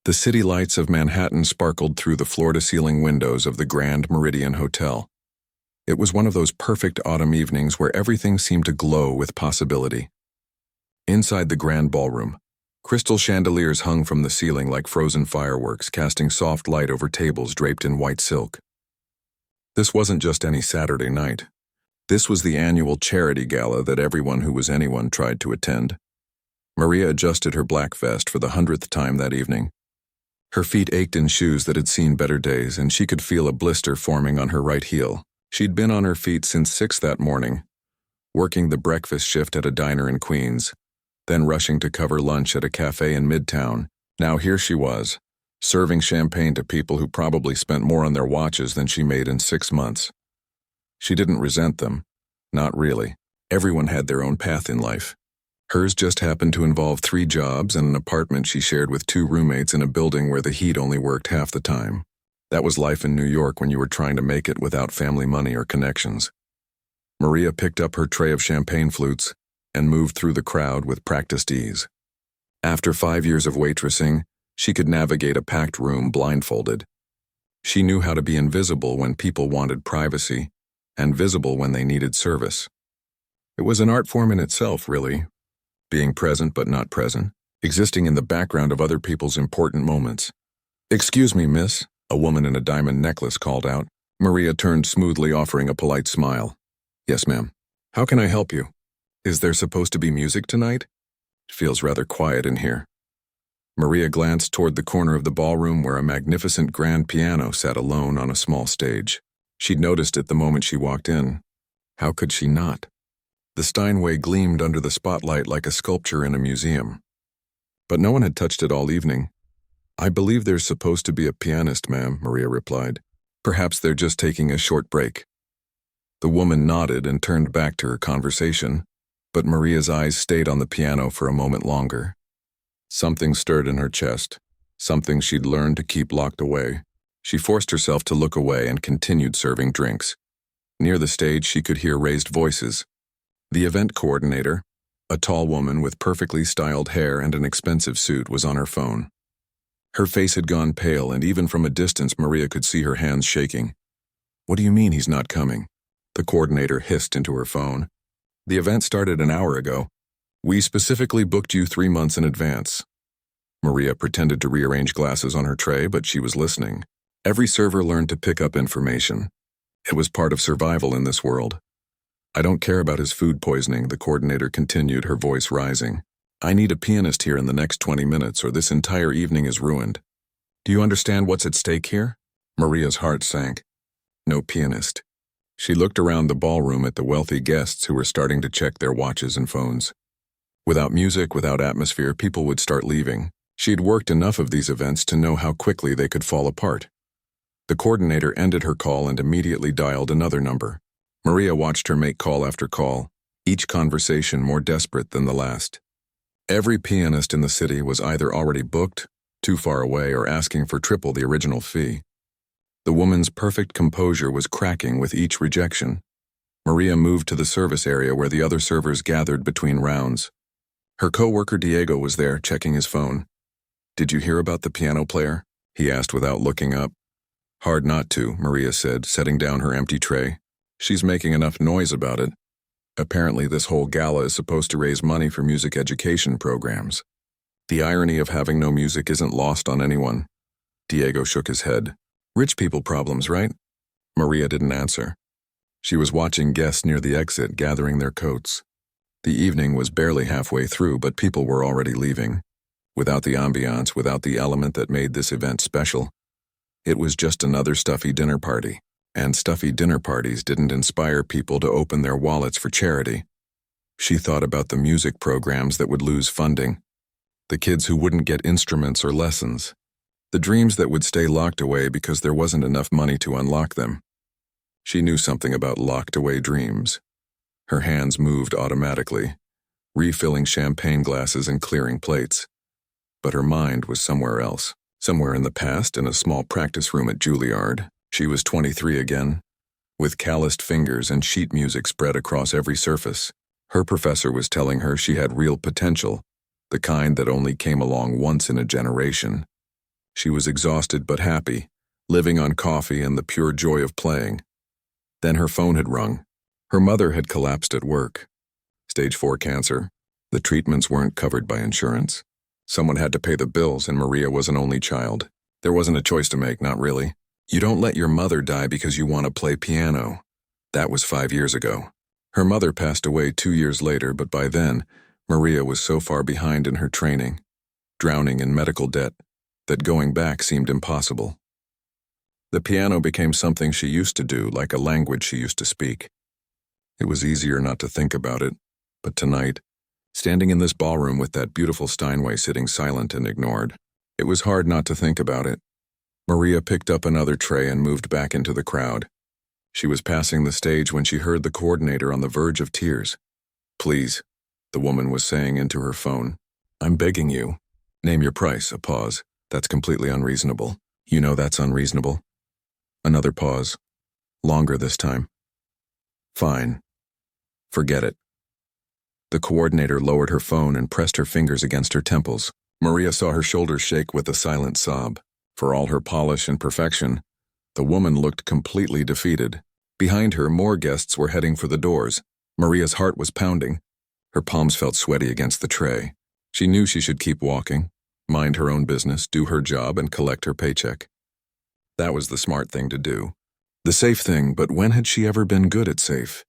The city lights of Manhattan sparkled through the floor-to-ceiling windows of the Grand Meridian Hotel. It was one of those perfect autumn evenings where everything seemed to glow with possibility. Inside the grand ballroom, crystal chandeliers hung from the ceiling like frozen fireworks, casting soft light over tables draped in white silk. This wasn't just any Saturday night. This was the annual charity gala that everyone who was anyone tried to attend. Maria adjusted her black vest for the 100th time that evening. Her feet ached in shoes that had seen better days, and she could feel a blister forming on her right heel. She'd been on her feet since 6 that morning, working the breakfast shift at a diner in Queens, then rushing to cover lunch at a cafe in Midtown. Now here she was, serving champagne to people who probably spent more on their watches than she made in 6 months. She didn't resent them. Not really. Everyone had their own path in life. Hers just happened to involve 3 jobs and an apartment she shared with 2 roommates in a building where the heat only worked half the time. That was life in New York when you were trying to make it without family money or connections. Maria picked up her tray of champagne flutes and moved through the crowd with practiced ease. After 5 years of waitressing, she could navigate a packed room blindfolded. She knew how to be invisible when people wanted privacy, and visible when they needed service. It was an art form in itself, really. Being present but not present, existing in the background of other people's important moments. "Excuse me, miss," a woman in a diamond necklace called out. Maria turned smoothly, offering a polite smile. "Yes, ma'am. How can I help you? Is there supposed to be music tonight? It feels rather quiet in here." Maria glanced toward the corner of the ballroom where a magnificent grand piano sat alone on a small stage. She'd noticed it the moment she walked in. How could she not? The Steinway gleamed under the spotlight like a sculpture in a museum. But no one had touched it all evening. "I believe there's supposed to be a pianist, ma'am," Maria replied. "Perhaps they're just taking a short break." The woman nodded and turned back to her conversation, but Maria's eyes stayed on the piano for a moment longer. Something stirred in her chest, something she'd learned to keep locked away. She forced herself to look away and continued serving drinks. Near the stage, she could hear raised voices. The event coordinator, a tall woman with perfectly styled hair and an expensive suit, was on her phone. Her face had gone pale, and even from a distance Maria could see her hands shaking. "What do you mean he's not coming?" the coordinator hissed into her phone. "The event started an hour ago. We specifically booked you 3 months in advance." Maria pretended to rearrange glasses on her tray, but she was listening. Every server learned to pick up information. It was part of survival in this world. "I don't care about his food poisoning," the coordinator continued, her voice rising. "I need a pianist here in the next 20 minutes or this entire evening is ruined. Do you understand what's at stake here?" Maria's heart sank. No pianist. She looked around the ballroom at the wealthy guests who were starting to check their watches and phones. Without music, without atmosphere, people would start leaving. She'd worked enough of these events to know how quickly they could fall apart. The coordinator ended her call and immediately dialed another number. Maria watched her make call after call, each conversation more desperate than the last. Every pianist in the city was either already booked, too far away, or asking for triple the original fee. The woman's perfect composure was cracking with each rejection. Maria moved to the service area where the other servers gathered between rounds. Her co-worker Diego was there, checking his phone. "Did you hear about the piano player?" he asked without looking up. "Hard not to," Maria said, setting down her empty tray. "She's making enough noise about it. Apparently this whole gala is supposed to raise money for music education programs. The irony of having no music isn't lost on anyone." Diego shook his head. "Rich people problems, right?" Maria didn't answer. She was watching guests near the exit gathering their coats. The evening was barely halfway through, but people were already leaving. Without the ambiance, without the element that made this event special, it was just another stuffy dinner party. And stuffy dinner parties didn't inspire people to open their wallets for charity. She thought about the music programs that would lose funding, the kids who wouldn't get instruments or lessons, the dreams that would stay locked away because there wasn't enough money to unlock them. She knew something about locked-away dreams. Her hands moved automatically, refilling champagne glasses and clearing plates. But her mind was somewhere else, somewhere in the past, in a small practice room at Juilliard. She was 23 again, with calloused fingers and sheet music spread across every surface. Her professor was telling her she had real potential, the kind that only came along once in a generation. She was exhausted but happy, living on coffee and the pure joy of playing. Then her phone had rung. Her mother had collapsed at work. Stage 4 cancer. The treatments weren't covered by insurance. Someone had to pay the bills, and Maria was an only child. There wasn't a choice to make, not really. You don't let your mother die because you want to play piano. That was 5 years ago. Her mother passed away 2 years later, but by then, Maria was so far behind in her training, drowning in medical debt, that going back seemed impossible. The piano became something she used to do, like a language she used to speak. It was easier not to think about it, but tonight, standing in this ballroom with that beautiful Steinway sitting silent and ignored, it was hard not to think about it. Maria picked up another tray and moved back into the crowd. She was passing the stage when she heard the coordinator on the verge of tears. "Please," the woman was saying into her phone. "I'm begging you. Name your price." A pause. "That's completely unreasonable. You know that's unreasonable." Another pause. Longer this time. "Fine. Forget it." The coordinator lowered her phone and pressed her fingers against her temples. Maria saw her shoulders shake with a silent sob. For all her polish and perfection, the woman looked completely defeated. Behind her, more guests were heading for the doors. Maria's heart was pounding. Her palms felt sweaty against the tray. She knew she should keep walking, mind her own business, do her job, and collect her paycheck. That was the smart thing to do. The safe thing, but when had she ever been good at safe?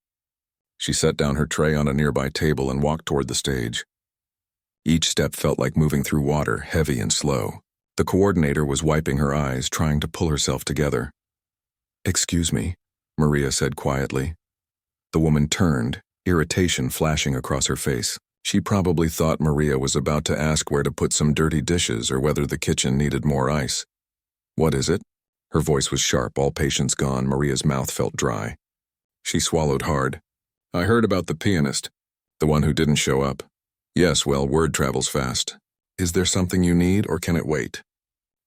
She set down her tray on a nearby table and walked toward the stage. Each step felt like moving through water, heavy and slow. The coordinator was wiping her eyes, trying to pull herself together. "Excuse me," Maria said quietly. The woman turned, irritation flashing across her face. She probably thought Maria was about to ask where to put some dirty dishes or whether the kitchen needed more ice. "What is it?" Her voice was sharp, all patience gone. Maria's mouth felt dry. She swallowed hard. "I heard about the pianist, the one who didn't show up." "Yes, well, word travels fast. Is there something you need, or can it wait?"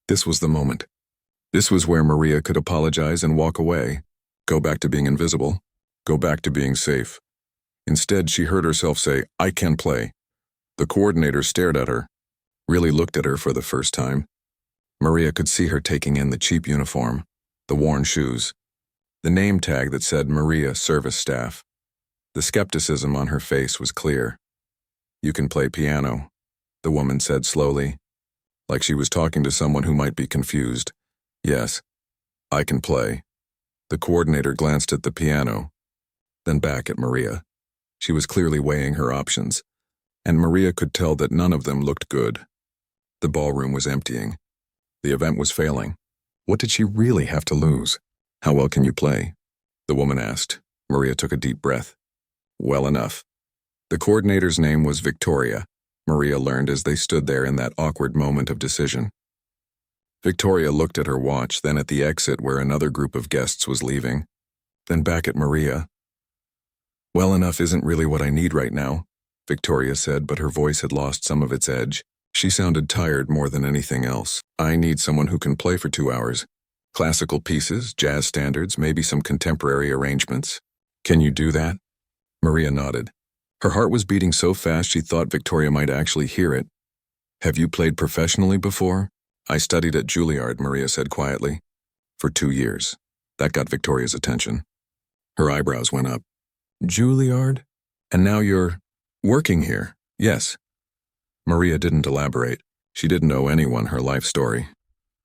This was the moment. This was where Maria could apologize and walk away, go back to being invisible, go back to being safe. Instead, she heard herself say, "I can play." The coordinator stared at her, really looked at her for the first time. Maria could see her taking in the cheap uniform, the worn shoes, the name tag that said Maria Service Staff. The skepticism on her face was clear. "You can play piano," the woman said slowly, like she was talking to someone who might be confused. "Yes, I can play." The coordinator glanced at the piano, then back at Maria. She was clearly weighing her options, and Maria could tell that none of them looked good. The ballroom was emptying. The event was failing. What did she really have to lose? "How well can you play?" the woman asked. Maria took a deep breath. "Well enough." The coordinator's name was Victoria, Maria learned as they stood there in that awkward moment of decision. Victoria looked at her watch, then at the exit where another group of guests was leaving, then back at Maria. "Well enough isn't really what I need right now," Victoria said, but her voice had lost some of its edge. She sounded tired more than anything else. "I need someone who can play for 2 hours. Classical pieces, jazz standards, maybe some contemporary arrangements. Can you do that?" Maria nodded. Her heart was beating so fast she thought Victoria might actually hear it. "Have you played professionally before?" "I studied at Juilliard," Maria said quietly. "For 2 years. That got Victoria's attention. Her eyebrows went up. "Juilliard? And now you're working here?" "Yes." Maria didn't elaborate. She didn't know anyone her life story.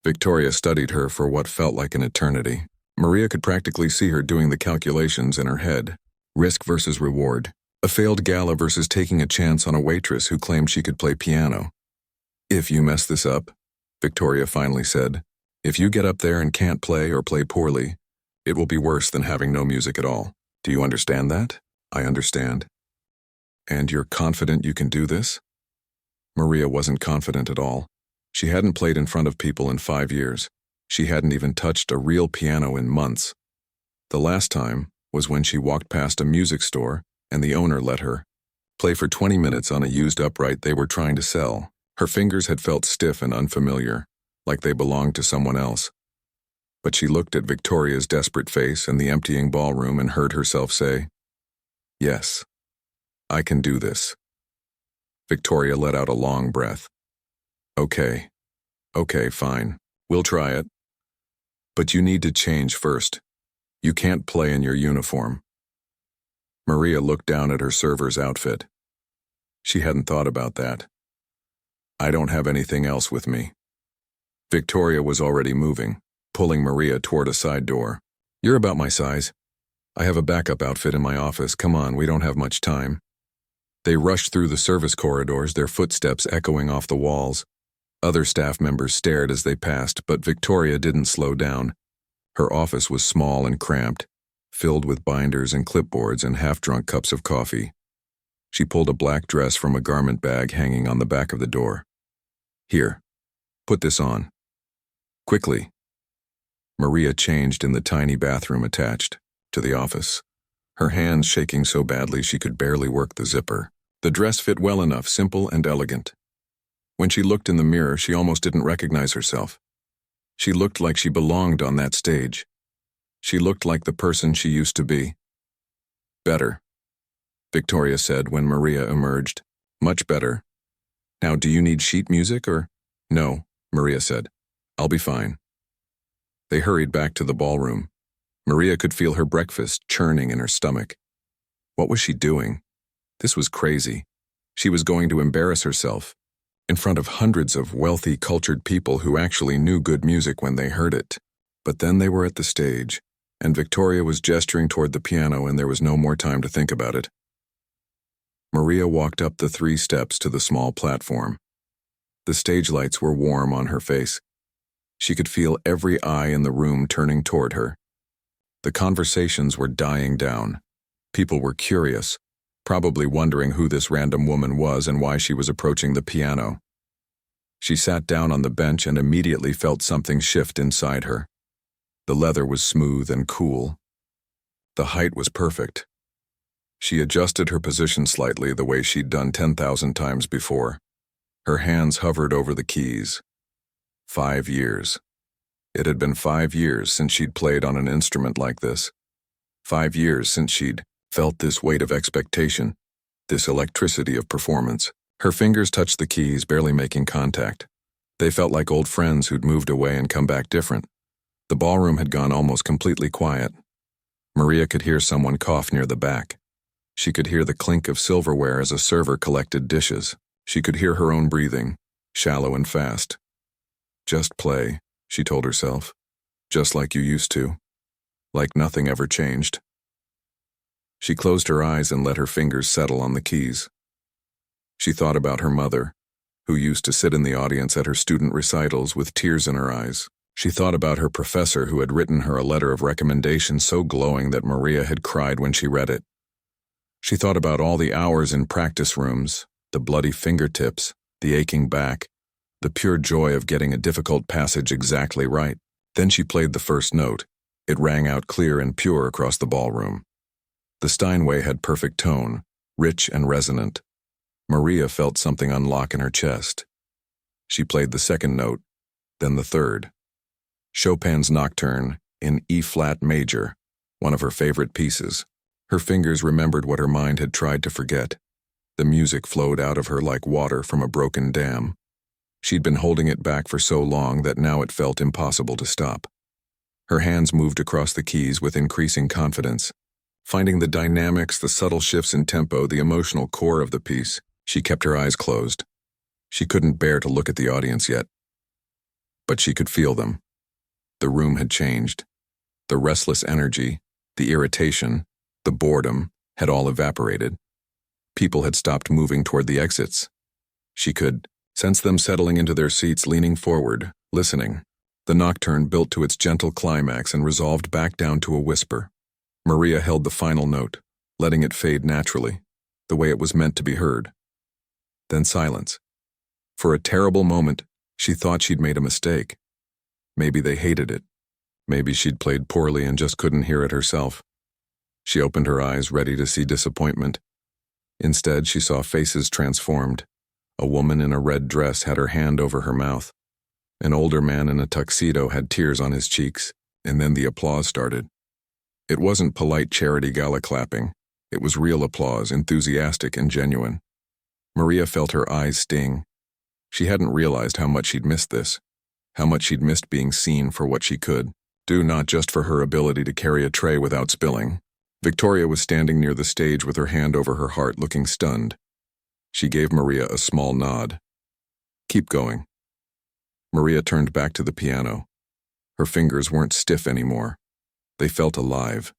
Victoria studied her for what felt like an eternity. Maria could practically see her doing the calculations in her head. Risk versus reward. A failed gala versus taking a chance on a waitress who claimed she could play piano. "If you mess this up," Victoria finally said, "if you get up there and can't play or play poorly, it will be worse than having no music at all. Do you understand that?" "I understand." "And you're confident you can do this?" Maria wasn't confident at all. She hadn't played in front of people in 5 years. She hadn't even touched a real piano in months. The last time was when she walked past a music store and the owner let her play for 20 minutes on a used upright they were trying to sell. Her fingers had felt stiff and unfamiliar, like they belonged to someone else. But she looked at Victoria's desperate face and the emptying ballroom and heard herself say, "Yes, I can do this." Victoria let out a long breath. Okay, fine." We'll try it. But you need to change first. You can't play in your uniform. Maria looked down at her server's outfit. She hadn't thought about that. I don't have anything else with me. Victoria was already moving, pulling Maria toward a side door. You're about my size. I have a backup outfit in my office. Come on, we don't have much time. They rushed through the service corridors, their footsteps echoing off the walls. Other staff members stared as they passed, but Victoria didn't slow down. Her office was small and cramped, filled with binders and clipboards and half-drunk cups of coffee. She pulled a black dress from a garment bag hanging on the back of the door. Here, put this on. Quickly. Maria changed in the tiny bathroom attached to the office, her hands shaking so badly she could barely work the zipper. The dress fit well enough, simple and elegant. When she looked in the mirror, she almost didn't recognize herself. She looked like she belonged on that stage. She looked like the person she used to be. Better, Victoria said when Maria emerged. Much better. Now, do you need sheet music or? No, Maria said. I'll be fine. They hurried back to the ballroom. Maria could feel her breakfast churning in her stomach. What was she doing? This was crazy. She was going to embarrass herself in front of hundreds of wealthy, cultured people who actually knew good music when they heard it. But then they were at the stage, and Victoria was gesturing toward the piano, and there was no more time to think about it. Maria walked up the 3 steps to the small platform. The stage lights were warm on her face. She could feel every eye in the room turning toward her. The conversations were dying down. People were curious, probably wondering who this random woman was and why she was approaching the piano. She sat down on the bench and immediately felt something shift inside her. The leather was smooth and cool. The height was perfect. She adjusted her position slightly the way she'd done 10,000 times before. Her hands hovered over the keys. 5 years. It had been 5 years since she'd played on an instrument like this. 5 years since she'd felt this weight of expectation, this electricity of performance. Her fingers touched the keys, barely making contact. They felt like old friends who'd moved away and come back different. The ballroom had gone almost completely quiet. Maria could hear someone cough near the back. She could hear the clink of silverware as a server collected dishes. She could hear her own breathing, shallow and fast. Just play, she told herself. Just like you used to. Like nothing ever changed. She closed her eyes and let her fingers settle on the keys. She thought about her mother, who used to sit in the audience at her student recitals with tears in her eyes. She thought about her professor who had written her a letter of recommendation so glowing that Maria had cried when she read it. She thought about all the hours in practice rooms, the bloody fingertips, the aching back, the pure joy of getting a difficult passage exactly right. Then she played the first note. It rang out clear and pure across the ballroom. The Steinway had perfect tone, rich and resonant. Maria felt something unlock in her chest. She played the second note, then the third. Chopin's Nocturne in E-flat major, one of her favorite pieces. Her fingers remembered what her mind had tried to forget. The music flowed out of her like water from a broken dam. She'd been holding it back for so long that now it felt impossible to stop. Her hands moved across the keys with increasing confidence. Finding the dynamics, the subtle shifts in tempo, the emotional core of the piece, she kept her eyes closed. She couldn't bear to look at the audience yet. But she could feel them. The room had changed. The restless energy, the irritation, the boredom had all evaporated. People had stopped moving toward the exits. She could sense them settling into their seats, leaning forward, listening. The nocturne built to its gentle climax and resolved back down to a whisper. Maria held the final note, letting it fade naturally, the way it was meant to be heard. Then silence. For a terrible moment, she thought she'd made a mistake. Maybe they hated it. Maybe she'd played poorly and just couldn't hear it herself. She opened her eyes, ready to see disappointment. Instead, she saw faces transformed. A woman in a red dress had her hand over her mouth. An older man in a tuxedo had tears on his cheeks, and then the applause started. It wasn't polite charity gala clapping. It was real applause, enthusiastic and genuine. Maria felt her eyes sting. She hadn't realized how much she'd missed this. how much she'd missed being seen for what she could do, not just for her ability to carry a tray without spilling. Victoria was standing near the stage with her hand over her heart, looking stunned. She gave Maria a small nod. "Keep going." Maria turned back to the piano. Her fingers weren't stiff anymore. They felt alive,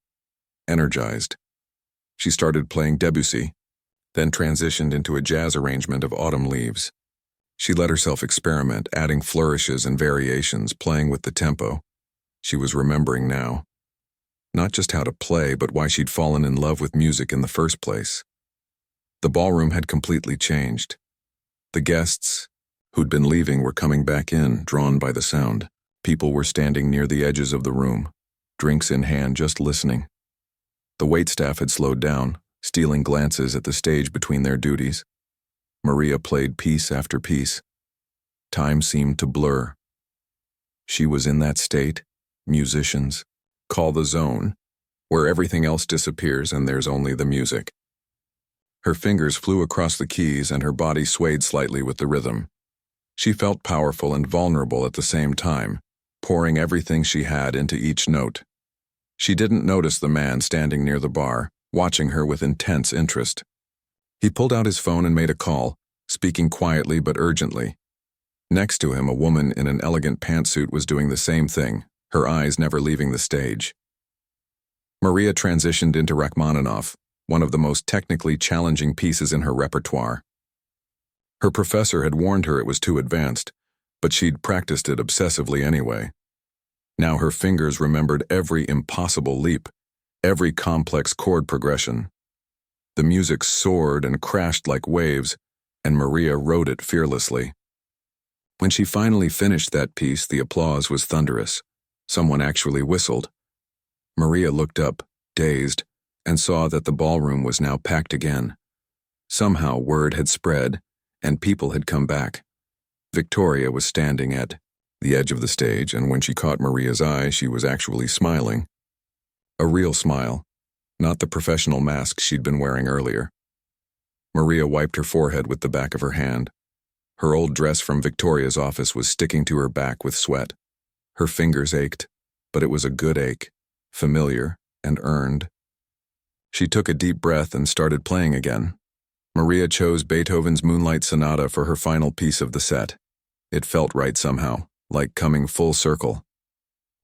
energized. She started playing Debussy, then transitioned into a jazz arrangement of Autumn Leaves. She let herself experiment, adding flourishes and variations, playing with the tempo. She was remembering now. Not just how to play, but why she'd fallen in love with music in the first place. The ballroom had completely changed. The guests, who'd been leaving, were coming back in, drawn by the sound. People were standing near the edges of the room, drinks in hand, just listening. The waitstaff had slowed down, stealing glances at the stage between their duties. Maria played piece after piece. Time seemed to blur. She was in that state, musicians call the zone, where everything else disappears and there's only the music. Her fingers flew across the keys and her body swayed slightly with the rhythm. She felt powerful and vulnerable at the same time, pouring everything she had into each note. She didn't notice the man standing near the bar, watching her with intense interest. He pulled out his phone and made a call, speaking quietly but urgently. Next to him, a woman in an elegant pantsuit was doing the same thing, her eyes never leaving the stage. Maria transitioned into Rachmaninoff, one of the most technically challenging pieces in her repertoire. Her professor had warned her it was too advanced, but she'd practiced it obsessively anyway. Now her fingers remembered every impossible leap, every complex chord progression. The music soared and crashed like waves, and Maria rode it fearlessly. When she finally finished that piece, the applause was thunderous. Someone actually whistled. Maria looked up, dazed, and saw that the ballroom was now packed again. Somehow word had spread, and people had come back. Victoria was standing at the edge of the stage, and when she caught Maria's eye, she was actually smiling. A real smile, not the professional mask she'd been wearing earlier. Maria wiped her forehead with the back of her hand. Her old dress from Victoria's office was sticking to her back with sweat. Her fingers ached, but it was a good ache, familiar and earned. She took a deep breath and started playing again. Maria chose Beethoven's Moonlight Sonata for her final piece of the set. It felt right somehow, like coming full circle.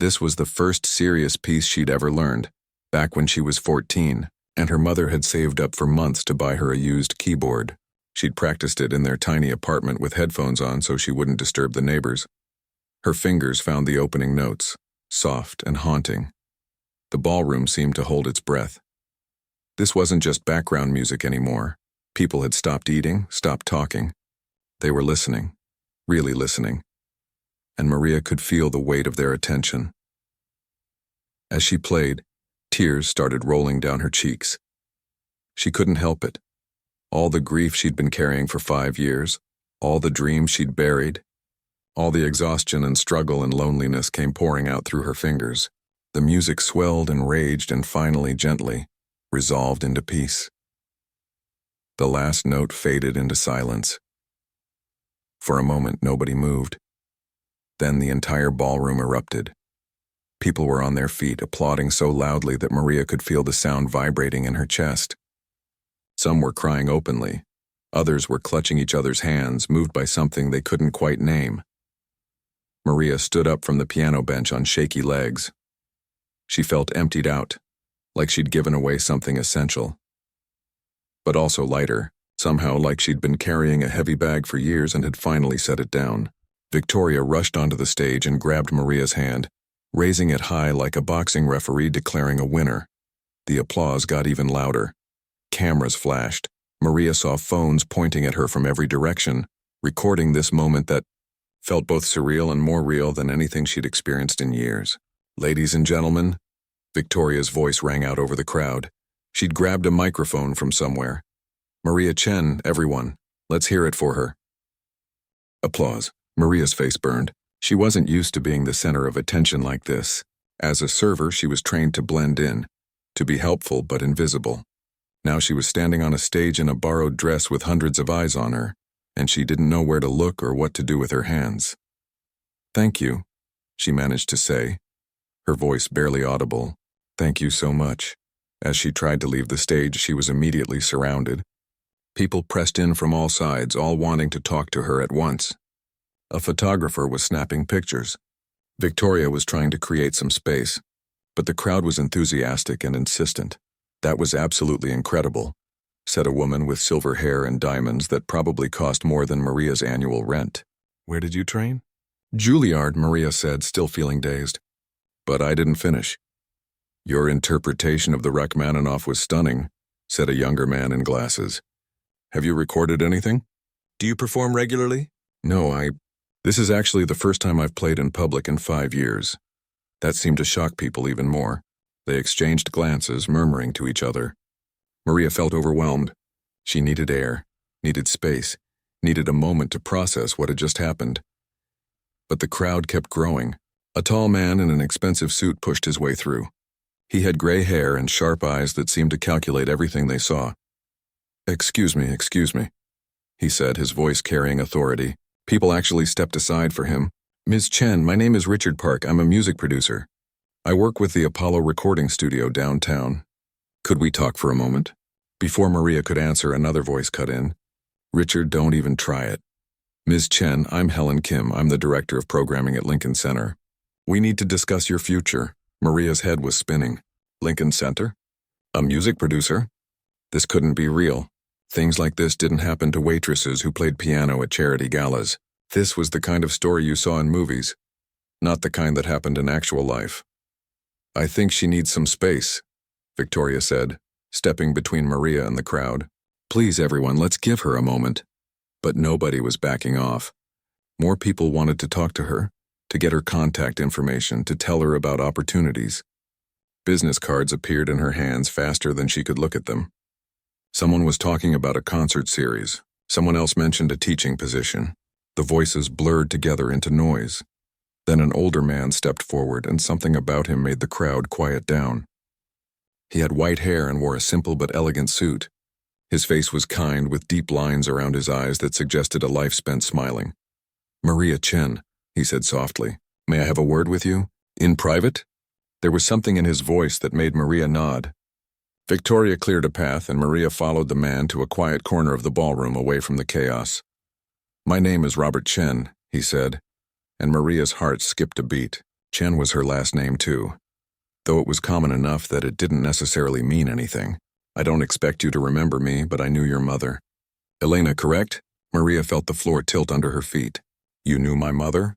This was the first serious piece she'd ever learned, back when she was 14, and her mother had saved up for months to buy her a used keyboard. She'd practiced it in their tiny apartment with headphones on so she wouldn't disturb the neighbors. Her fingers found the opening notes, soft and haunting. The ballroom seemed to hold its breath. This wasn't just background music anymore. People had stopped eating, stopped talking. They were listening, really listening, and Maria could feel the weight of their attention. As she played, tears started rolling down her cheeks. She couldn't help it. All the grief she'd been carrying for 5 years, all the dreams she'd buried, all the exhaustion and struggle and loneliness came pouring out through her fingers. The music swelled and raged and finally, gently, resolved into peace. The last note faded into silence. For a moment, nobody moved. Then the entire ballroom erupted. People were on their feet, applauding so loudly that Maria could feel the sound vibrating in her chest. Some were crying openly. Others were clutching each other's hands, moved by something they couldn't quite name. Maria stood up from the piano bench on shaky legs. She felt emptied out, like she'd given away something essential. But also lighter, somehow like she'd been carrying a heavy bag for years and had finally set it down. Victoria rushed onto the stage and grabbed Maria's hand, raising it high like a boxing referee declaring a winner. The applause got even louder. Cameras flashed. Maria saw phones pointing at her from every direction, recording this moment that felt both surreal and more real than anything she'd experienced in years. "Ladies and gentlemen," Victoria's voice rang out over the crowd. She'd grabbed a microphone from somewhere. "Maria Chen, everyone. Let's hear it for her." Applause. Maria's face burned. She wasn't used to being the center of attention like this. As a server, she was trained to blend in, to be helpful but invisible. Now she was standing on a stage in a borrowed dress with hundreds of eyes on her, and she didn't know where to look or what to do with her hands. "Thank you," she managed to say, her voice barely audible. "Thank you so much." As she tried to leave the stage, she was immediately surrounded. People pressed in from all sides, all wanting to talk to her at once. A photographer was snapping pictures. Victoria was trying to create some space, but the crowd was enthusiastic and insistent. "That was absolutely incredible," said a woman with silver hair and diamonds that probably cost more than Maria's annual rent. "Where did you train?" "Juilliard," Maria said, still feeling dazed. "But I didn't finish." "Your interpretation of the Rachmaninoff was stunning," said a younger man in glasses. "Have you recorded anything?" "Do you perform regularly?" "No, This is actually the first time I've played in public in 5 years." That seemed to shock people even more. They exchanged glances, murmuring to each other. Maria felt overwhelmed. She needed air, needed space, needed a moment to process what had just happened. But the crowd kept growing. A tall man in an expensive suit pushed his way through. He had gray hair and sharp eyes that seemed to calculate everything they saw. Excuse me," he said, his voice carrying authority. People actually stepped aside for him. "Ms. Chen, my name is Richard Park. I'm a music producer. I work with the Apollo recording studio downtown. Could we talk for a moment?" Before Maria could answer, another voice cut in. "Richard, don't even try it. Ms. Chen, I'm Helen Kim. I'm the director of programming at Lincoln Center. We need to discuss your future." Maria's head was spinning. Lincoln Center? A music producer? This couldn't be real. Things like this didn't happen to waitresses who played piano at charity galas. This was the kind of story you saw in movies, not the kind that happened in actual life. "I think she needs some space," Victoria said, stepping between Maria and the crowd. "Please, everyone, let's give her a moment." But nobody was backing off. More people wanted to talk to her, to get her contact information, to tell her about opportunities. Business cards appeared in her hands faster than she could look at them. Someone was talking about a concert series. Someone else mentioned a teaching position. The voices blurred together into noise. Then an older man stepped forward, and something about him made the crowd quiet down. He had white hair and wore a simple but elegant suit. His face was kind, with deep lines around his eyes that suggested a life spent smiling. "Maria Chen," he said softly. "May I have a word with you? In private?" There was something in his voice that made Maria nod. Victoria cleared a path, and Maria followed the man to a quiet corner of the ballroom away from the chaos. "My name is Robert Chen," he said, and Maria's heart skipped a beat. Chen was her last name too, though it was common enough that it didn't necessarily mean anything. "I don't expect you to remember me, but I knew your mother." "Elena, correct?" Maria felt the floor tilt under her feet. "You knew my mother?"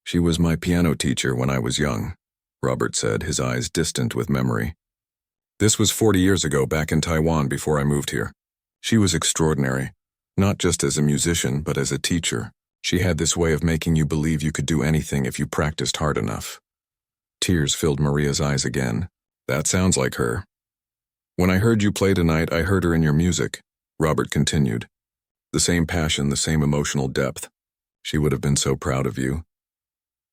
"She was my piano teacher when I was young," Robert said, his eyes distant with memory. "This was 40 years ago, back in Taiwan before I moved here. She was extraordinary, not just as a musician, but as a teacher. She had this way of making you believe you could do anything if you practiced hard enough." Tears filled Maria's eyes again. "That sounds like her." "When I heard you play tonight, I heard her in your music," Robert continued. "The same passion, the same emotional depth. She would have been so proud of you."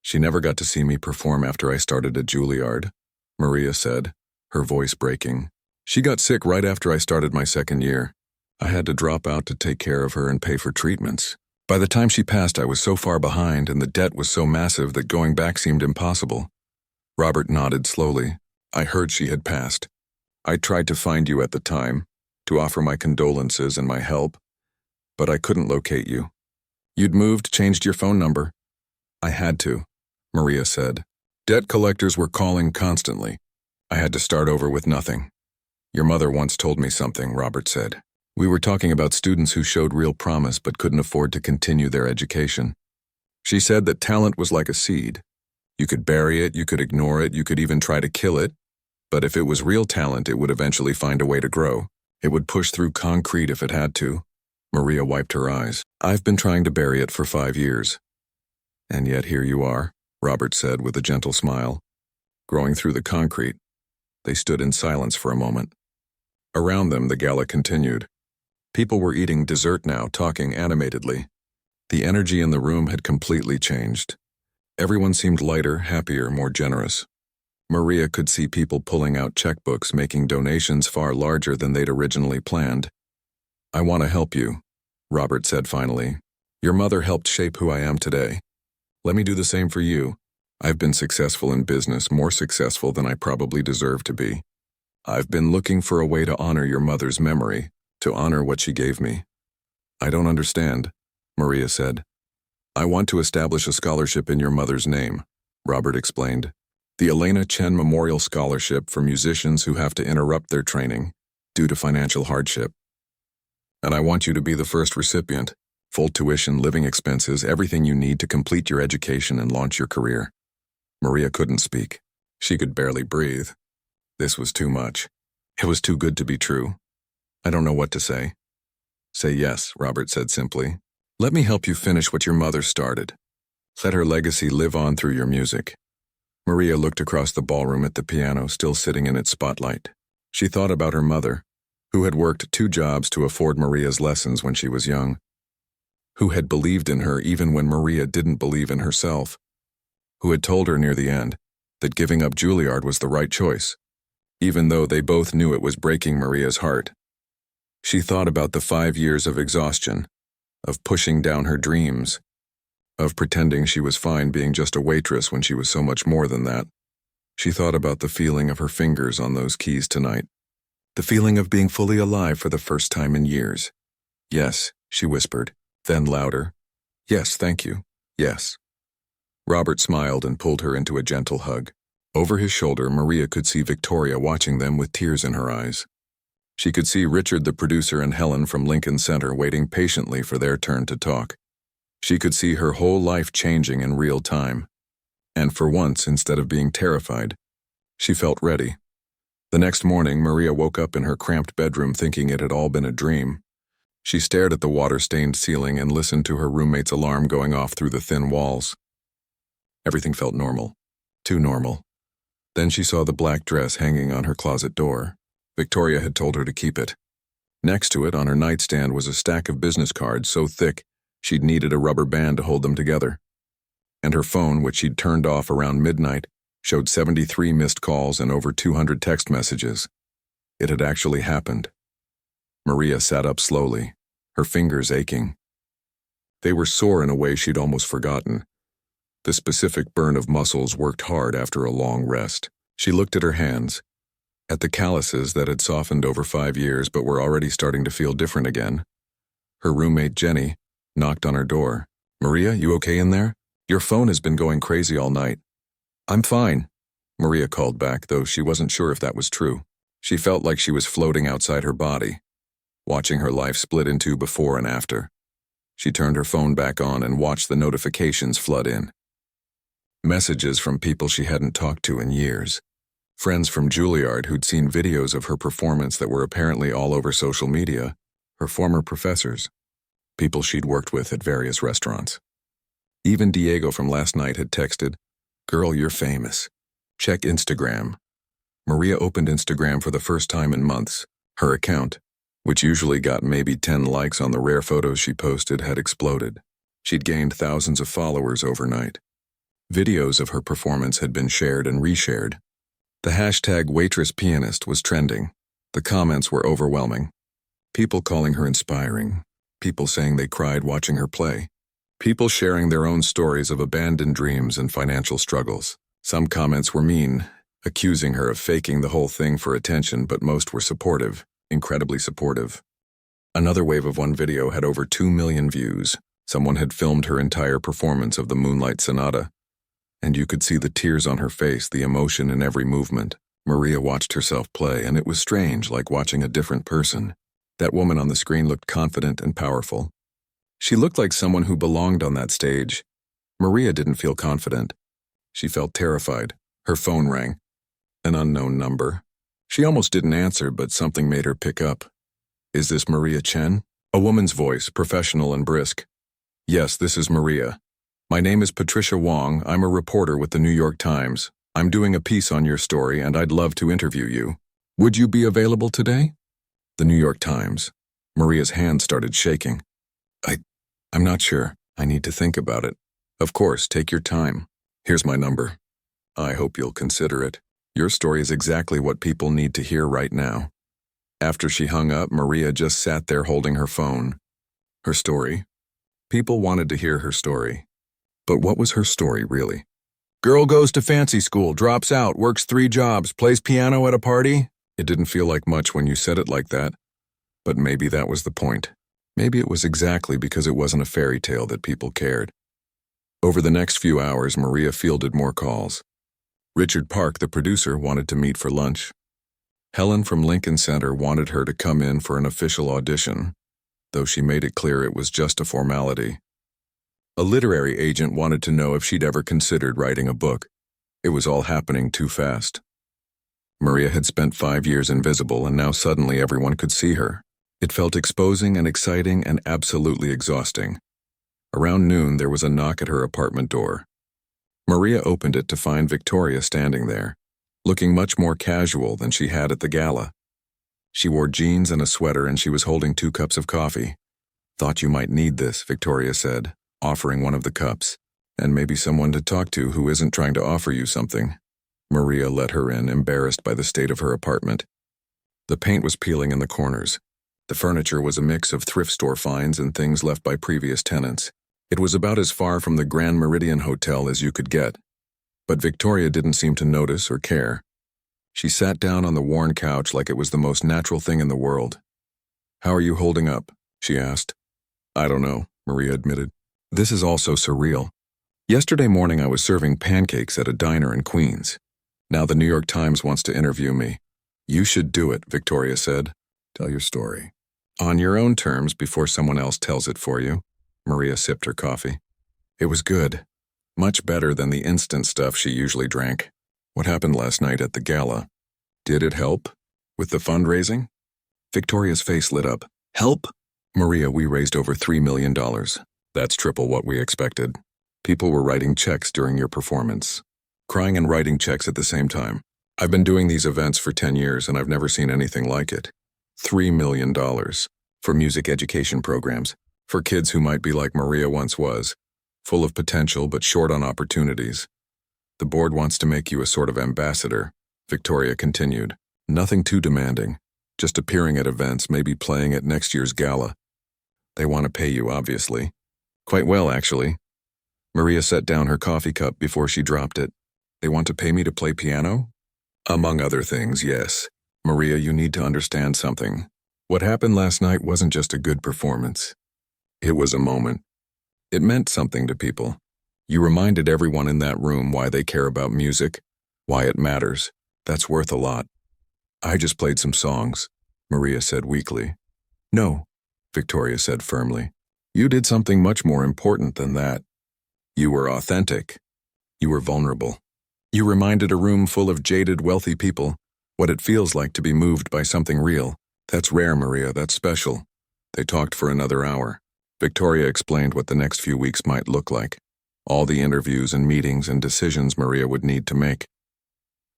"She never got to see me perform after I started at Juilliard," Maria said, her voice breaking. "She got sick right after I started my second year. I had to drop out to take care of her and pay for treatments. By the time she passed, I was so far behind, and the debt was so massive that going back seemed impossible." Robert nodded slowly. "I heard she had passed. I tried to find you at the time, to offer my condolences and my help, but I couldn't locate you. You'd moved, changed your phone number." "I had to," Maria said. "Debt collectors were calling constantly. I had to start over with nothing." "Your mother once told me something," Robert said. "We were talking about students who showed real promise but couldn't afford to continue their education. She said that talent was like a seed. You could bury it, you could ignore it, you could even try to kill it, but if it was real talent, it would eventually find a way to grow. It would push through concrete if it had to." Maria wiped her eyes. "I've been trying to bury it for 5 years. And yet here you are," Robert said with a gentle smile. "Growing through the concrete." They stood in silence for a moment. Around them, the gala continued. People were eating dessert now, talking animatedly. The energy in the room had completely changed. Everyone seemed lighter, happier, more generous. Maria could see people pulling out checkbooks, making donations far larger than they'd originally planned. "I want to help you," Robert said finally. "Your mother helped shape who I am today. Let me do the same for you. I've been successful in business, more successful than I probably deserve to be. I've been looking for a way to honor your mother's memory, to honor what she gave me. I don't understand, Maria said. I want to establish a scholarship in your mother's name, Robert explained. The Elena Chen Memorial Scholarship for musicians who have to interrupt their training due to financial hardship. And I want you to be the first recipient. Full tuition, living expenses, everything you need to complete your education and launch your career. Maria couldn't speak. She could barely breathe. This was too much. It was too good to be true. I don't know what to say. Say yes, Robert said simply. Let me help you finish what your mother started. Let her legacy live on through your music. Maria looked across the ballroom at the piano still sitting in its spotlight. She thought about her mother, who had worked 2 jobs to afford Maria's lessons when she was young, who had believed in her even when Maria didn't believe in herself, who had told her near the end that giving up Juilliard was the right choice, even though they both knew it was breaking Maria's heart. She thought about the 5 years of exhaustion, of pushing down her dreams, of pretending she was fine being just a waitress when she was so much more than that. She thought about the feeling of her fingers on those keys tonight, the feeling of being fully alive for the first time in years. Yes, she whispered, then louder. Yes, thank you. Yes. Robert smiled and pulled her into a gentle hug. Over his shoulder, Maria could see Victoria watching them with tears in her eyes. She could see Richard the producer and Helen from Lincoln Center waiting patiently for their turn to talk. She could see her whole life changing in real time. And for once, instead of being terrified, she felt ready. The next morning, Maria woke up in her cramped bedroom thinking it had all been a dream. She stared at the water-stained ceiling and listened to her roommate's alarm going off through the thin walls. Everything felt normal. Too normal. Then she saw the black dress hanging on her closet door. Victoria had told her to keep it. Next to it, on her nightstand, was a stack of business cards so thick she'd needed a rubber band to hold them together. And her phone, which she'd turned off around midnight, showed 73 missed calls and over 200 text messages. It had actually happened. Maria sat up slowly, her fingers aching. They were sore in a way she'd almost forgotten. The specific burn of muscles worked hard after a long rest. She looked at her hands, at the calluses that had softened over 5 years but were already starting to feel different again. Her roommate, Jenny, knocked on her door. Maria, you okay in there? Your phone has been going crazy all night. I'm fine, Maria called back, though she wasn't sure if that was true. She felt like she was floating outside her body, watching her life split in 2 before and after. She turned her phone back on and watched the notifications flood in. Messages from people she hadn't talked to in years. Friends from Juilliard who'd seen videos of her performance that were apparently all over social media. Her former professors. People she'd worked with at various restaurants. Even Diego from last night had texted, "Girl, you're famous. Check Instagram." Maria opened Instagram for the first time in months. Her account, which usually got maybe 10 likes on the rare photos she posted, had exploded. She'd gained thousands of followers overnight. Videos of her performance had been shared and reshared. The hashtag Waitress Pianist was trending. The comments were overwhelming. People calling her inspiring. People saying they cried watching her play. People sharing their own stories of abandoned dreams and financial struggles. Some comments were mean, accusing her of faking the whole thing for attention, but most were supportive, incredibly supportive. Another wave of one video had over 2 million views. Someone had filmed her entire performance of the Moonlight Sonata, and you could see the tears on her face, the emotion in every movement. Maria watched herself play, and it was strange, like watching a different person. That woman on the screen looked confident and powerful. She looked like someone who belonged on that stage. Maria didn't feel confident. She felt terrified. Her phone rang. An unknown number. She almost didn't answer, but something made her pick up. Is this Maria Chen? A woman's voice, professional and brisk. Yes, this is Maria. My name is Patricia Wong. I'm a reporter with the New York Times. I'm doing a piece on your story, and I'd love to interview you. Would you be available today? The New York Times. Maria's hand started shaking. I'm not sure. I need to think about it. Of course, take your time. Here's my number. I hope you'll consider it. Your story is exactly what people need to hear right now. After she hung up, Maria just sat there holding her phone. Her story. People wanted to hear her story. But what was her story, really? Girl goes to fancy school, drops out, works 3 jobs, plays piano at a party? It didn't feel like much when you said it like that. But maybe that was the point. Maybe it was exactly because it wasn't a fairy tale that people cared. Over the next few hours, Maria fielded more calls. Richard Park, the producer, wanted to meet for lunch. Helen from Lincoln Center wanted her to come in for an official audition, though she made it clear it was just a formality. A literary agent wanted to know if she'd ever considered writing a book. It was all happening too fast. Maria had spent 5 years invisible, and now suddenly everyone could see her. It felt exposing and exciting and absolutely exhausting. Around noon, there was a knock at her apartment door. Maria opened it to find Victoria standing there, looking much more casual than she had at the gala. She wore jeans and a sweater, and she was holding 2 cups of coffee. Thought you might need this, Victoria said, offering one of the cups. And maybe someone to talk to who isn't trying to offer you something. Maria let her in, embarrassed by the state of her apartment. The paint was peeling in the corners. The furniture was a mix of thrift store finds and things left by previous tenants. It was about as far from the Grand Meridian Hotel as you could get. But Victoria didn't seem to notice or care. She sat down on the worn couch like it was the most natural thing in the world. "How are you holding up?" she asked. "I don't know," Maria admitted. "This is all so surreal. Yesterday morning I was serving pancakes at a diner in Queens. Now the New York Times wants to interview me." "You should do it," Victoria said. "Tell your story. On your own terms before someone else tells it for you." Maria sipped her coffee. It was good. Much better than the instant stuff she usually drank. "What happened last night at the gala? Did it help? With the fundraising?" Victoria's face lit up. "Help?" "Maria, we raised over $3 million. That's triple what we expected. People were writing checks during your performance. Crying and writing checks at the same time. I've been doing these events for 10 years and I've never seen anything like it. $3 million. For music education programs. For kids who might be like Maria once was. Full of potential but short on opportunities. The board wants to make you a sort of ambassador," Victoria continued. "Nothing too demanding. Just appearing at events, maybe playing at next year's gala. They want to pay you, obviously. Quite well, actually." Maria set down her coffee cup before she dropped it. "They want to pay me to play piano?" "Among other things, yes. Maria, you need to understand something. What happened last night wasn't just a good performance. It was a moment. It meant something to people. You reminded everyone in that room why they care about music, why it matters. That's worth a lot." "I just played some songs," Maria said weakly. "No," Victoria said firmly. "You did something much more important than that. You were authentic. You were vulnerable. You reminded a room full of jaded, wealthy people what it feels like to be moved by something real. That's rare, Maria, that's special." They talked for another hour. Victoria explained what the next few weeks might look like. All the interviews and meetings and decisions Maria would need to make.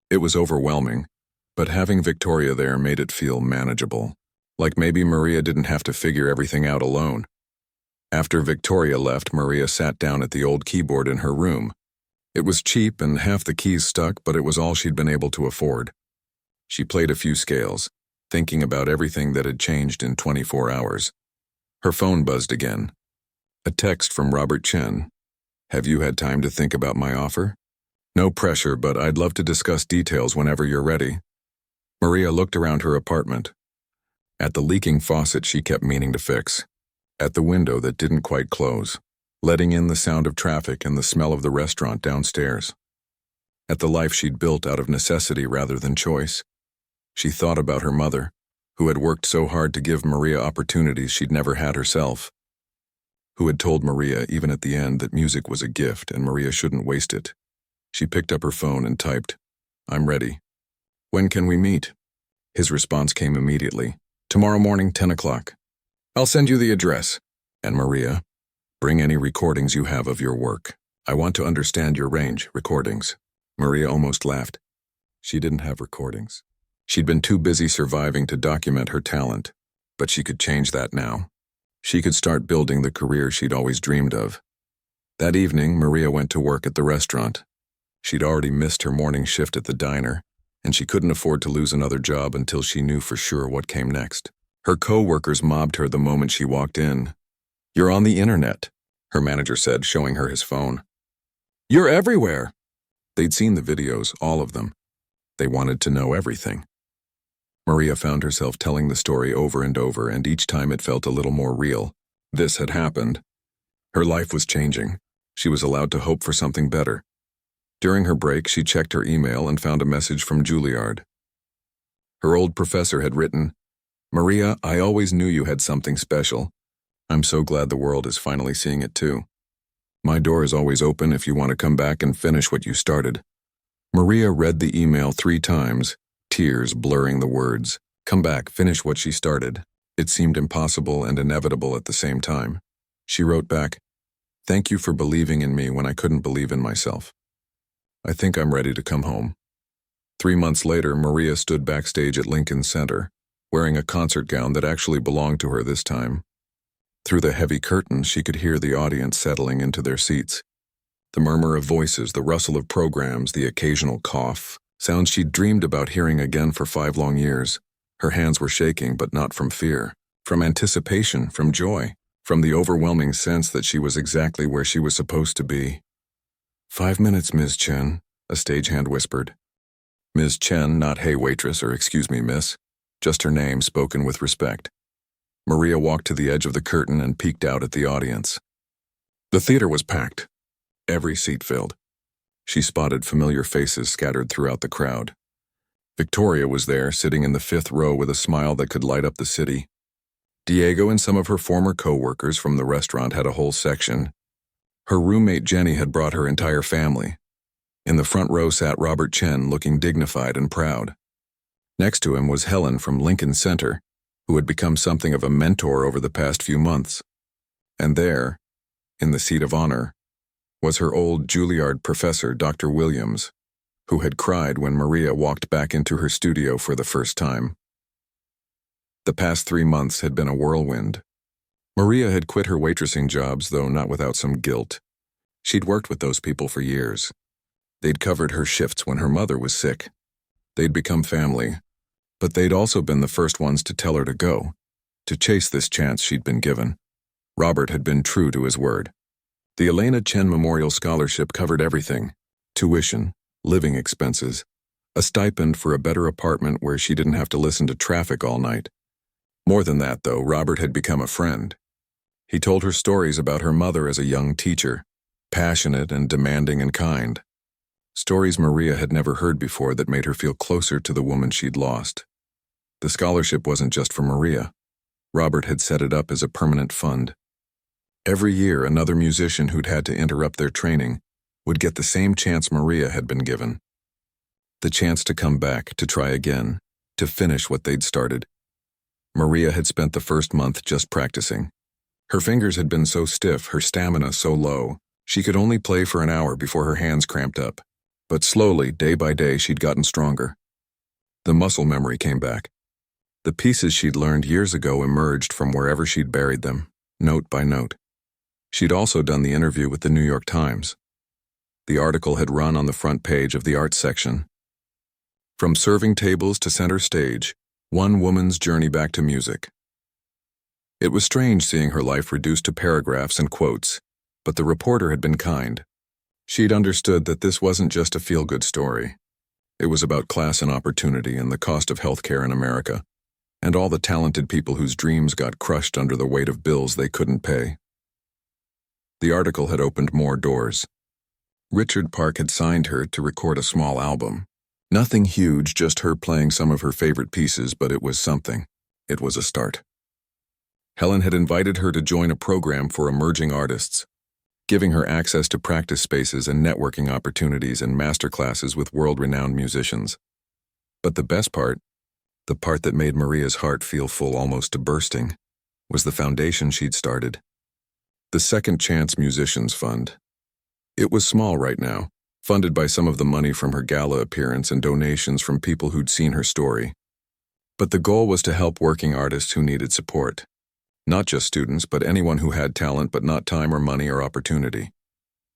It was overwhelming, but having Victoria there made it feel manageable. Like maybe Maria didn't have to figure everything out alone. After Victoria left, Maria sat down at the old keyboard in her room. It was cheap and half the keys stuck, but it was all she'd been able to afford. She played a few scales, thinking about everything that had changed in 24 hours. Her phone buzzed again. A text from Robert Chen. "Have you had time to think about my offer? No pressure, but I'd love to discuss details whenever you're ready." Maria looked around her apartment. At the leaking faucet she kept meaning to fix. At the window that didn't quite close, letting in the sound of traffic and the smell of the restaurant downstairs. At the life she'd built out of necessity rather than choice. She thought about her mother, who had worked so hard to give Maria opportunities she'd never had herself. Who had told Maria, even at the end, that music was a gift and Maria shouldn't waste it. She picked up her phone and typed, "I'm ready. When can we meet?" His response came immediately. "Tomorrow morning, 10 o'clock. I'll send you the address. And Maria, bring any recordings you have of your work. I want to understand your range, recordings." Maria almost laughed. She didn't have recordings. She'd been too busy surviving to document her talent, but she could change that now. She could start building the career she'd always dreamed of. That evening, Maria went to work at the restaurant. She'd already missed her morning shift at the diner, and she couldn't afford to lose another job until she knew for sure what came next. Her co-workers mobbed her the moment she walked in. "You're on the internet," her manager said, showing her his phone. You're everywhere. They'd seen the videos, all of them. They wanted to know everything. Maria found herself telling the story over and over, and each time it felt a little more real. This had happened. Her life was changing. She was allowed to hope for something better. During her break, she checked her email and found a message from Juilliard. Her old professor had written, "Maria, I always knew you had something special. I'm so glad the world is finally seeing it too. My door is always open if you want to come back and finish what you started." Maria read the email 3 times, tears blurring the words. Come back, finish what she started. It seemed impossible and inevitable at the same time. She wrote back, "Thank you for believing in me when I couldn't believe in myself. I think I'm ready to come home." 3 months later, Maria stood backstage at Lincoln Center, wearing a concert gown that actually belonged to her this time. Through the heavy curtains, she could hear the audience settling into their seats. The murmur of voices, the rustle of programs, the occasional cough, sounds she'd dreamed about hearing again for 5 long years. Her hands were shaking, but not from fear, from anticipation, from joy, from the overwhelming sense that she was exactly where she was supposed to be. "5 minutes, Ms. Chen," a stagehand whispered. Ms. Chen, not "Hey, waitress," or "Excuse me, miss," just her name spoken with respect. Maria walked to the edge of the curtain and peeked out at the audience. The theater was packed, every seat filled. She spotted familiar faces scattered throughout the crowd. Victoria was there, sitting in the 5th row with a smile that could light up the city. Diego and some of her former co-workers from the restaurant had a whole section. Her roommate Jenny had brought her entire family. In the front row sat Robert Chen, looking dignified and proud. Next to him was Helen from Lincoln Center, who had become something of a mentor over the past few months. And there, in the seat of honor, was her old Juilliard professor, Dr. Williams, who had cried when Maria walked back into her studio for the first time. The past 3 months had been a whirlwind. Maria had quit her waitressing jobs, though not without some guilt. She'd worked with those people for years. They'd covered her shifts when her mother was sick. They'd become family, but they'd also been the first ones to tell her to go, to chase this chance she'd been given. Robert had been true to his word. The Elena Chen Memorial Scholarship covered everything: tuition, living expenses, a stipend for a better apartment where she didn't have to listen to traffic all night. More than that, though, Robert had become a friend. He told her stories about her mother as a young teacher, passionate and demanding and kind. Stories Maria had never heard before that made her feel closer to the woman she'd lost. The scholarship wasn't just for Maria. Robert had set it up as a permanent fund. Every year, another musician who'd had to interrupt their training would get the same chance Maria had been given. The chance to come back, to try again, to finish what they'd started. Maria had spent the first month just practicing. Her fingers had been so stiff, her stamina so low, she could only play for an hour before her hands cramped up. But slowly, day by day, she'd gotten stronger. The muscle memory came back. The pieces she'd learned years ago emerged from wherever she'd buried them, note by note. She'd also done the interview with the New York Times. The article had run on the front page of the arts section. From serving tables to center stage, one woman's journey back to music. It was strange seeing her life reduced to paragraphs and quotes, but the reporter had been kind. She'd understood that this wasn't just a feel-good story. It was about class and opportunity and the cost of healthcare in America, and all the talented people whose dreams got crushed under the weight of bills they couldn't pay. The article had opened more doors. Richard Park had signed her to record a small album. Nothing huge, just her playing some of her favorite pieces, but it was something. It was a start. Helen had invited her to join a program for emerging artists, giving her access to practice spaces and networking opportunities and masterclasses with world-renowned musicians. But the best part, the part that made Maria's heart feel full almost to bursting, was the foundation she'd started. The Second Chance Musicians Fund. It was small right now, funded by some of the money from her gala appearance and donations from people who'd seen her story. But the goal was to help working artists who needed support. Not just students, but anyone who had talent but not time or money or opportunity.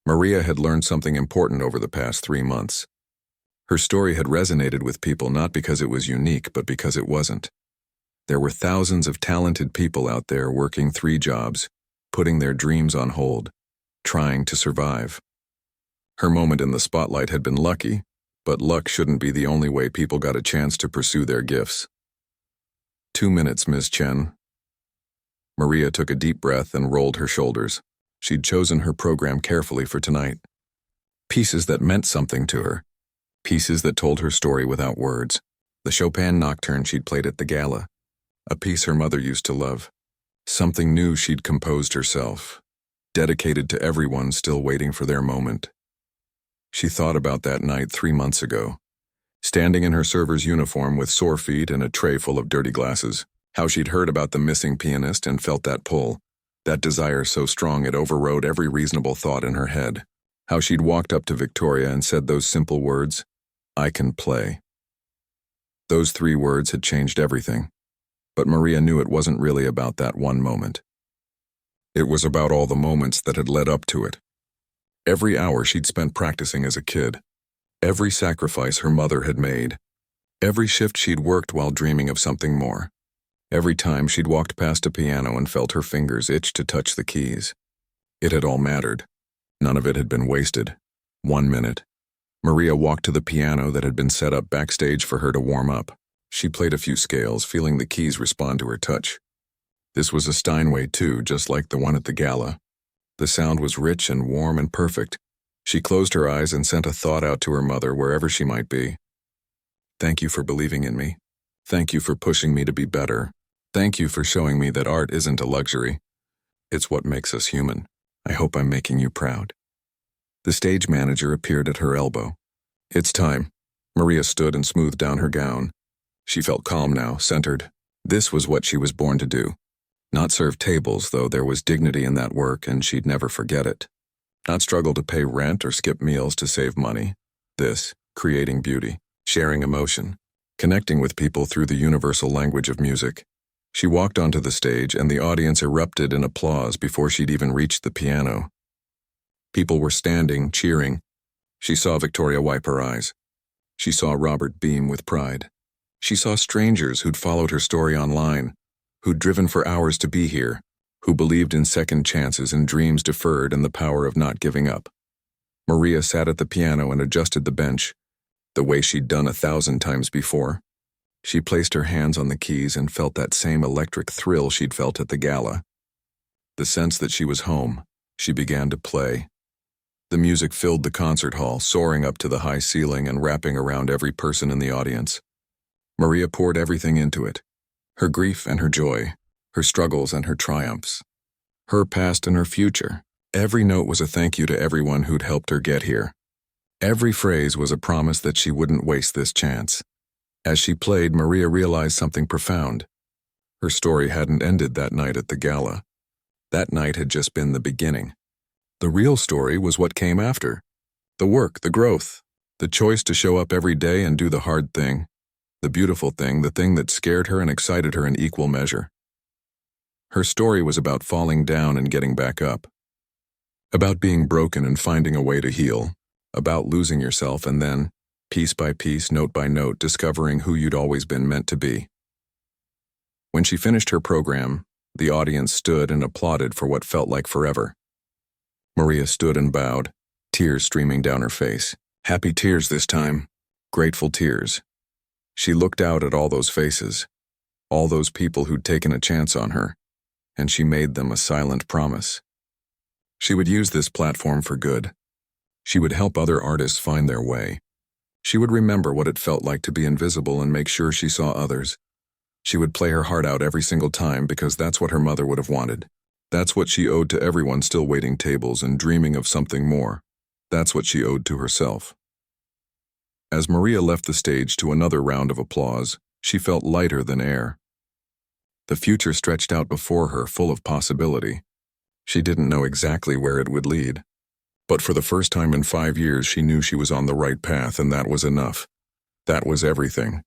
Maria had learned something important over the past 3 months. Her story had resonated with people not because it was unique, but because it wasn't. There were thousands of talented people out there working 3 jobs, putting their dreams on hold, trying to survive. Her moment in the spotlight had been lucky, but luck shouldn't be the only way people got a chance to pursue their gifts. 2 minutes, Ms. Chen. Maria took a deep breath and rolled her shoulders. She'd chosen her program carefully for tonight. Pieces that meant something to her. Pieces that told her story without words. The Chopin nocturne she'd played at the gala. A piece her mother used to love. Something new she'd composed herself. Dedicated to everyone still waiting for their moment. She thought about that night 3 months ago. Standing in her server's uniform with sore feet and a tray full of dirty glasses. How she'd heard about the missing pianist and felt that pull. That desire so strong it overrode every reasonable thought in her head. How she'd walked up to Victoria and said those simple words, "I can play." Those 3 words had changed everything. But Maria knew it wasn't really about that one moment. It was about all the moments that had led up to it. Every hour she'd spent practicing as a kid. Every sacrifice her mother had made. Every shift she'd worked while dreaming of something more. Every time she'd walked past a piano and felt her fingers itch to touch the keys. It had all mattered. None of it had been wasted. 1 minute. Maria walked to the piano that had been set up backstage for her to warm up. She played a few scales, feeling the keys respond to her touch. This was a Steinway too, just like the one at the gala. The sound was rich and warm and perfect. She closed her eyes and sent a thought out to her mother wherever she might be. Thank you for believing in me. Thank you for pushing me to be better. Thank you for showing me that art isn't a luxury. It's what makes us human. I hope I'm making you proud. The stage manager appeared at her elbow. It's time. Maria stood and smoothed down her gown. She felt calm now, centered. This was what she was born to do. Not serve tables, though there was dignity in that work and she'd never forget it. Not struggle to pay rent or skip meals to save money. This, creating beauty, sharing emotion, connecting with people through the universal language of music. She walked onto the stage and the audience erupted in applause before she'd even reached the piano. People were standing, cheering. She saw Victoria wipe her eyes. She saw Robert beam with pride. She saw strangers who'd followed her story online, who'd driven for hours to be here, who believed in second chances and dreams deferred and the power of not giving up. Maria sat at the piano and adjusted the bench, the way she'd done 1,000 times before. She placed her hands on the keys and felt that same electric thrill she'd felt at the gala. The sense that she was home. She began to play. The music filled the concert hall, soaring up to the high ceiling and wrapping around every person in the audience. Maria poured everything into it. Her grief and her joy, her struggles and her triumphs, her past and her future. Every note was a thank you to everyone who'd helped her get here. Every phrase was a promise that she wouldn't waste this chance. As she played, Maria realized something profound. Her story hadn't ended that night at the gala. That night had just been the beginning. The real story was what came after. The work, the growth, the choice to show up every day and do the hard thing, the beautiful thing, the thing that scared her and excited her in equal measure. Her story was about falling down and getting back up. About being broken and finding a way to heal. About losing yourself and then, piece by piece, note by note, discovering who you'd always been meant to be. When she finished her program, the audience stood and applauded for what felt like forever. Maria stood and bowed, tears streaming down her face. Happy tears this time. Grateful tears. She looked out at all those faces, all those people who'd taken a chance on her, and she made them a silent promise. She would use this platform for good. She would help other artists find their way. She would remember what it felt like to be invisible and make sure she saw others. She would play her heart out every single time because that's what her mother would have wanted. That's what she owed to everyone still waiting tables and dreaming of something more. That's what she owed to herself. As Maria left the stage to another round of applause, she felt lighter than air. The future stretched out before her, full of possibility. She didn't know exactly where it would lead. But for the first time in 5 years, she knew she was on the right path, and that was enough. That was everything.